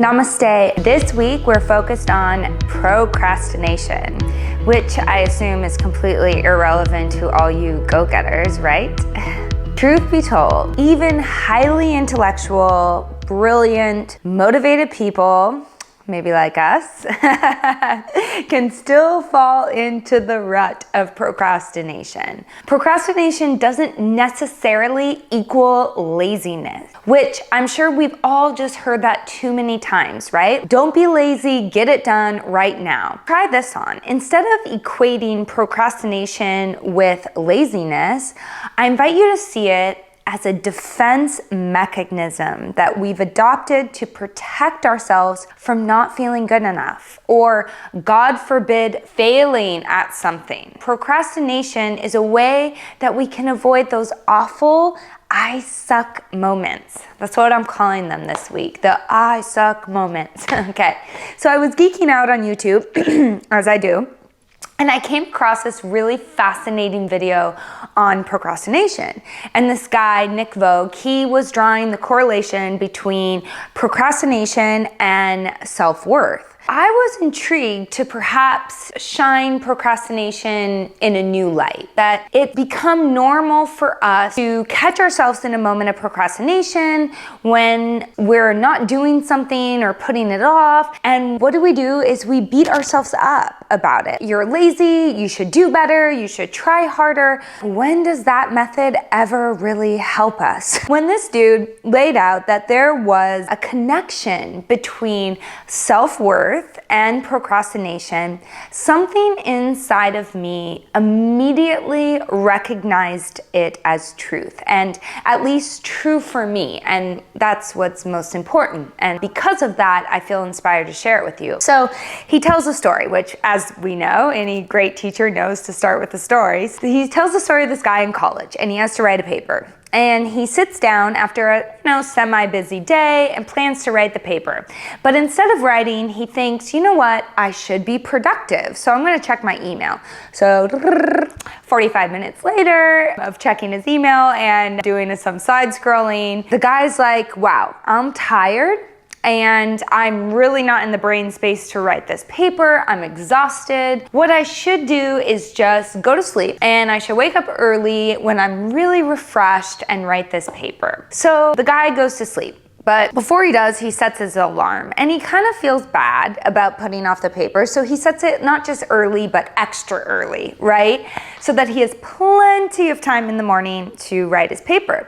Namaste. This week we're focused on procrastination, which I assume is completely irrelevant to all you go-getters, right? Truth be told, even highly intellectual, brilliant, motivated people, maybe like us, can still fall into the rut of procrastination. Procrastination doesn't necessarily equal laziness, which I'm sure we've all just heard that too many times, right? Don't be lazy, get it done right now. Try this on. Instead of equating procrastination with laziness, I invite you to see it as a defense mechanism that we've adopted to protect ourselves from not feeling good enough, or God forbid, failing at something. Procrastination is a way that we can avoid those awful I suck moments. That's what I'm calling them this week, the I suck moments. Okay, so I was geeking out on YouTube, as I do, and I came across this really fascinating video on procrastination. And this guy, Nick Vogue, he was drawing the correlation between procrastination and self-worth. I was intrigued to perhaps shine procrastination in a new light, that it become normal for us to catch ourselves in a moment of procrastination when we're not doing something or putting it off. And what do? Is we beat ourselves up about it. You're lazy, you should do better, you should try harder. When does that method ever really help us? When this dude laid out that there was a connection between self-worth and procrastination, something inside of me immediately recognized it as truth, and at least true for me, and that's what's most important. And because of that, I feel inspired to share it with you. So he tells a story, which, as we know, any great teacher knows to start with the stories. He tells the story of this guy in college, and he has to write a paper. And he sits down after a semi-busy day and plans to write the paper. But instead of writing, he thinks, you know what, I should be productive. So I'm gonna check my email. So 45 minutes later of checking his email and doing some side scrolling, the guy's like, wow, I'm tired. And I'm really not in the brain space to write this paper. I'm exhausted. What I should do is just go to sleep, and I should wake up early when I'm really refreshed and write this paper. So the guy goes to sleep. But before he does, he sets his alarm, and he kind of feels bad about putting off the paper. So he sets it not just early, but extra early, right? So that he has plenty of time in the morning to write his paper.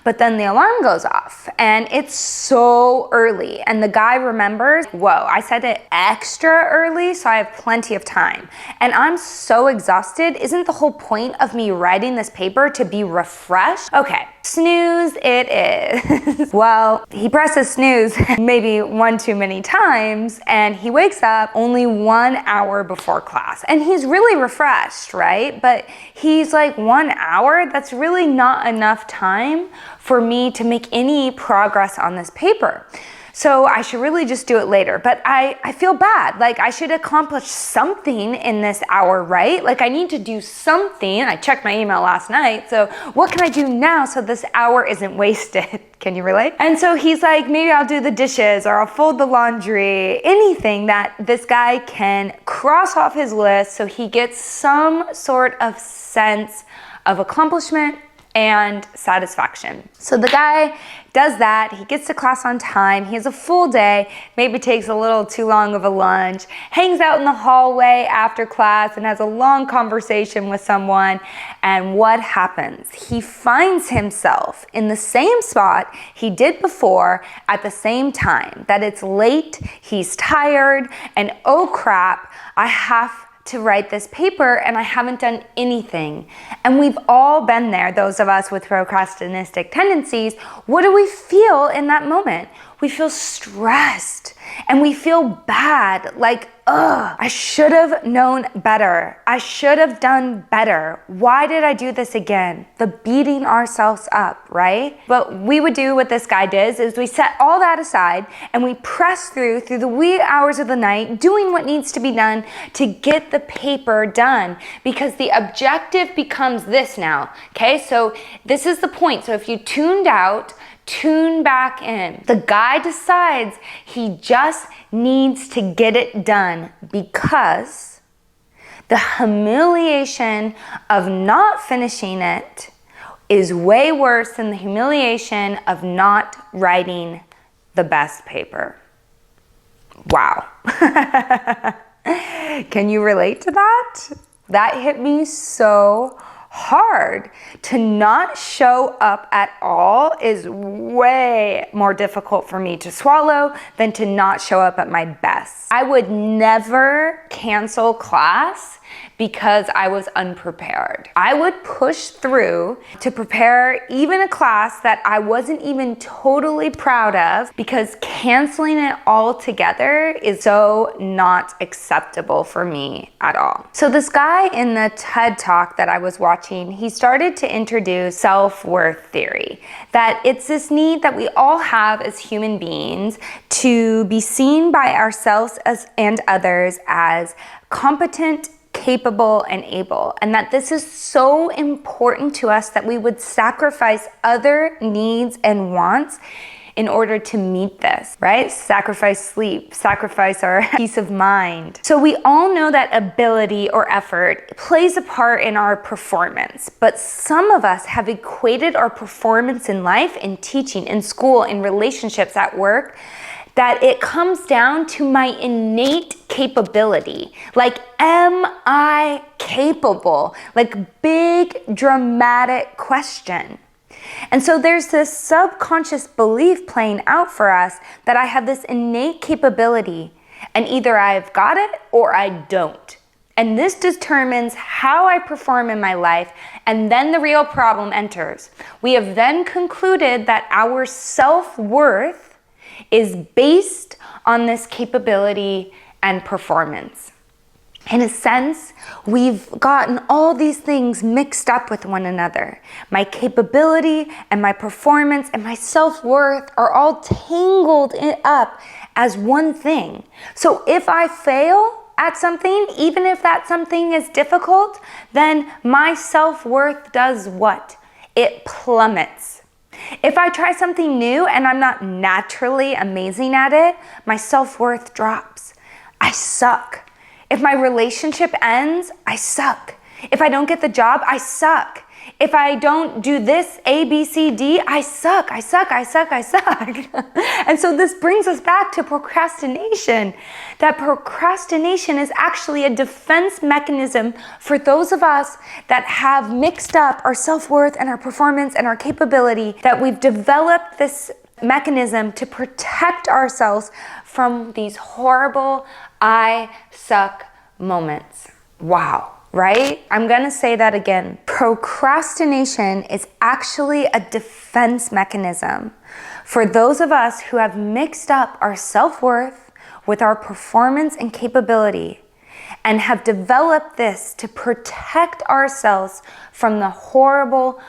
But then the alarm goes off, and it's so early. And the guy remembers, whoa, I set it extra early, so I have plenty of time. And I'm so exhausted. Isn't the whole point of me writing this paper to be refreshed? Okay, snooze it is. Well, he presses snooze maybe one too many times, and he wakes up only 1 hour before class. And he's really refreshed, right? But he's like, 1 hour? That's really not enough time for me to make any progress on this paper. So I should really just do it later. But I feel bad. Like, I should accomplish something in this hour, right? Like, I need to do something. I checked my email last night. So what can I do now so this hour isn't wasted? Can you relate? And so he's like, maybe I'll do the dishes, or I'll fold the laundry, anything that this guy can cross off his list so he gets some sort of sense of accomplishment and satisfaction. So the guy does that. He gets to class on time. He has a full day, maybe takes a little too long of a lunch, hangs out in the hallway after class and has a long conversation with someone. And what happens? He finds himself in the same spot he did before at the same time, that it's late, he's tired, and oh crap, I have to write this paper and I haven't done anything. And we've all been there, those of us with procrastinistic tendencies. What do we feel in that moment? We feel stressed and we feel bad, like, ugh, I should have known better. I should have done better. Why did I do this again? The beating ourselves up, right? What we would do, what this guy does, is we set all that aside and we press through the wee hours of the night, doing what needs to be done to get the paper done, because the objective becomes this now, okay? So this is the point. So if you tuned out tune back in. The guy decides he just needs to get it done because the humiliation of not finishing it is way worse than the humiliation of not writing the best paper. Wow. Can you relate to that? That hit me so hard. To not show up at all is way more difficult for me to swallow than to not show up at my best. I would never cancel class because I was unprepared. I would push through to prepare even a class that I wasn't even totally proud of, because canceling it all together is so not acceptable for me at all. So this guy in the TED Talk that I was watching, he started to introduce self-worth theory, that it's this need that we all have as human beings to be seen by ourselves and others as competent, capable, and able, and that this is so important to us that we would sacrifice other needs and wants in order to meet this, right? Sacrifice sleep, sacrifice our peace of mind. So we all know that ability or effort plays a part in our performance, but some of us have equated our performance in life, in teaching, in school, in relationships, at work, that it comes down to my innate capability. Like, am I capable? Like, big dramatic question. And so there's this subconscious belief playing out for us that I have this innate capability, and either I've got it or I don't. And this determines how I perform in my life, and then the real problem enters. We have then concluded that our self-worth is based on this capability and performance. In a sense, we've gotten all these things mixed up with one another. My capability and my performance and my self-worth are all tangled up as one thing. So if I fail at something, even if that something is difficult, then my self-worth does what? It plummets. If I try something new and I'm not naturally amazing at it, my self-worth drops. I suck. If my relationship ends, I suck. If I don't get the job, I suck. If I don't do this, A, B, C, D, I suck. And so this brings us back to procrastination. That procrastination is actually a defense mechanism for those of us that have mixed up our self-worth and our performance and our capability, that we've developed this mechanism to protect ourselves from these horrible I suck moments. Wow. Right? I'm going to say that again. Procrastination is actually a defense mechanism for those of us who have mixed up our self-worth with our performance and capability, and have developed this to protect ourselves from the horrible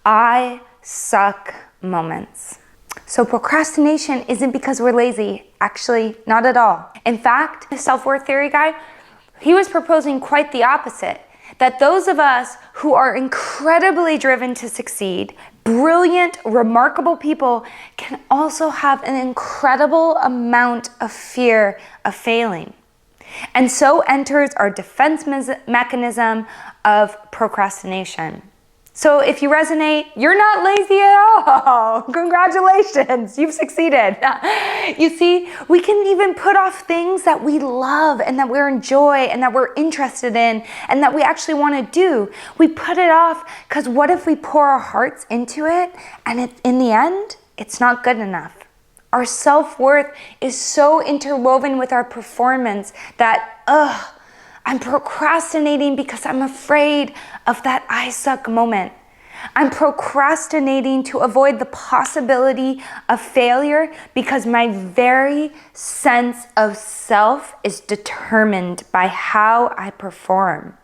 I suck moments. So procrastination isn't because we're lazy. Actually, not at all. In fact, the self-worth theory guy, he was proposing quite the opposite, that those of us who are incredibly driven to succeed, brilliant, remarkable people, can also have an incredible amount of fear of failing. And so enters our defense mechanism of procrastination. So if you resonate, you're not lazy at all. Congratulations, you've succeeded. You see, we can even put off things that we love and that we enjoy and that we're interested in and that we actually want to do. We put it off because what if we pour our hearts into it and in the end, it's not good enough? Our self-worth is so interwoven with our performance that, I'm procrastinating because I'm afraid of that I suck moment. I'm procrastinating to avoid the possibility of failure because my very sense of self is determined by how I perform.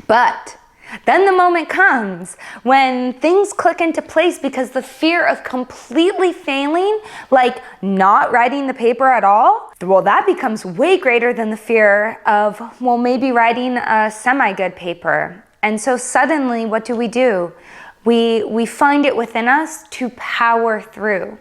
But then the moment comes when things click into place because the fear of completely failing, like not writing the paper at all, well, that becomes way greater than the fear of, well, maybe writing a semi-good paper. And so suddenly, what do? We find it within us to power through.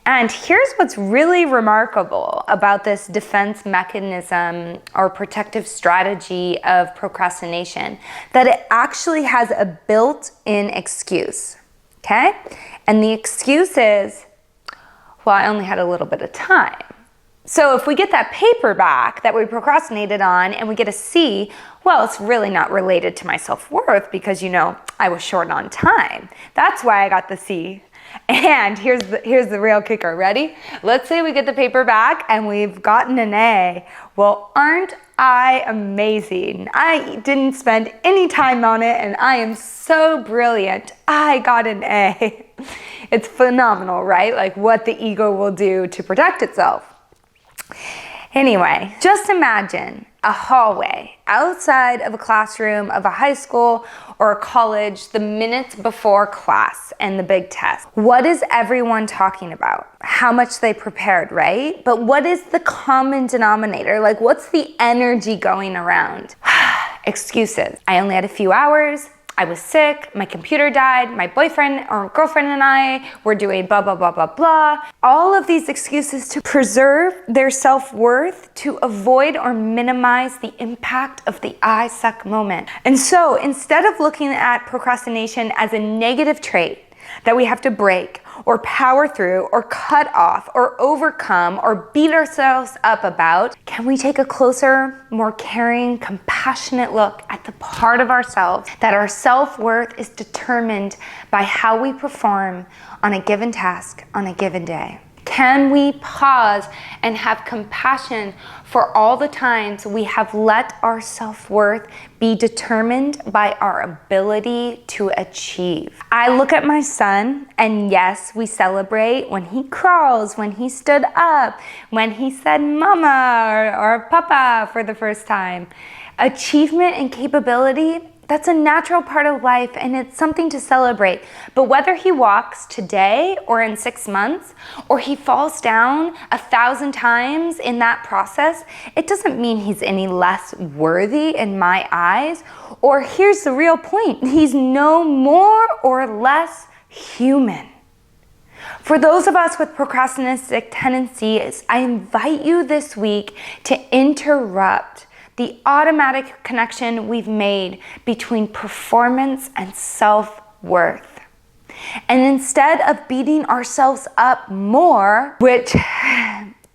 And here's what's really remarkable about this defense mechanism or protective strategy of procrastination, that it actually has a built-in excuse, okay? And the excuse is, well, I only had a little bit of time. So if we get that paper back that we procrastinated on and we get a C, well, it's really not related to my self-worth because, I was short on time. That's why I got the C. And here's the real kicker. Ready? Let's say we get the paper back and we've gotten an A. Well, aren't I amazing? I didn't spend any time on it and I am so brilliant. I got an A. It's phenomenal, right? Like what the ego will do to protect itself. Anyway, just imagine a hallway outside of a classroom of a high school or a college the minutes before class and the big test. What is everyone talking about? How much they prepared, right? But what is the common denominator? Like, what's the energy going around? Excuses. I only had a few hours. I was sick, my computer died, my boyfriend or girlfriend and I were doing blah, blah, blah, blah, blah. All of these excuses to preserve their self-worth, to avoid or minimize the impact of the I suck moment. And so instead of looking at procrastination as a negative trait that we have to break or power through or cut off or overcome or beat ourselves up about, can we take a closer, more caring, compassionate look at the part of ourselves that our self-worth is determined by how we perform on a given task on a given day? Can we pause and have compassion for all the times we have let our self-worth be determined by our ability to achieve? I look at my son, and yes, we celebrate when he crawls, when he stood up, when he said mama or papa for the first time. Achievement and capability, that's a natural part of life and it's something to celebrate. But whether he walks today or in 6 months, or he falls down 1,000 times in that process, it doesn't mean he's any less worthy in my eyes. Or here's the real point, he's no more or less human. For those of us with procrastinating tendencies, I invite you this week to interrupt the automatic connection we've made between performance and self-worth. And instead of beating ourselves up more, which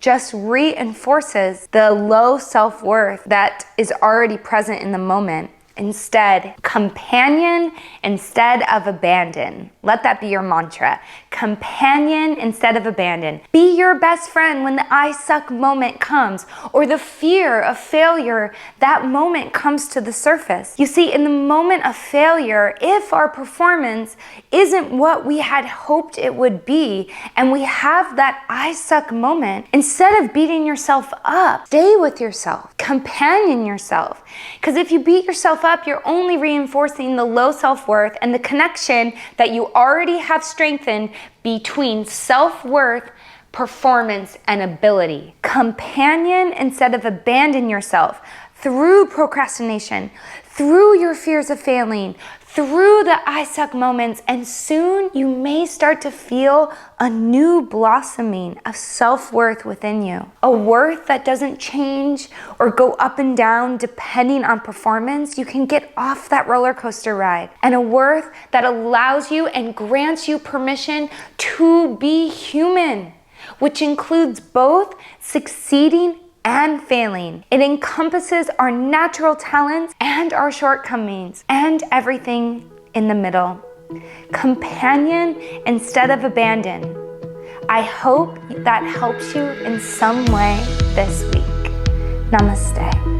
just reinforces the low self-worth that is already present in the moment, instead, companion instead of abandon. Let that be your mantra. Companion instead of abandon. Be your best friend when the I suck moment comes, or the fear of failure, that moment comes to the surface. You see, in the moment of failure, if our performance isn't what we had hoped it would be, and we have that I suck moment, instead of beating yourself up, stay with yourself, companion yourself. Because if you beat yourself up, you're only reinforcing the low self-worth and the connection that you already have strengthened between self-worth, performance, and ability. Companion instead of abandon yourself through procrastination, through your fears of failing, through the I suck moments, and soon you may start to feel a new blossoming of self-worth within you. A worth that doesn't change or go up and down depending on performance. You can get off that roller coaster ride. And a worth that allows you and grants you permission to be human, which includes both succeeding and failing. It encompasses our natural talents and our shortcomings and everything in the middle. Companion instead of abandon. I hope that helps you in some way this week. Namaste.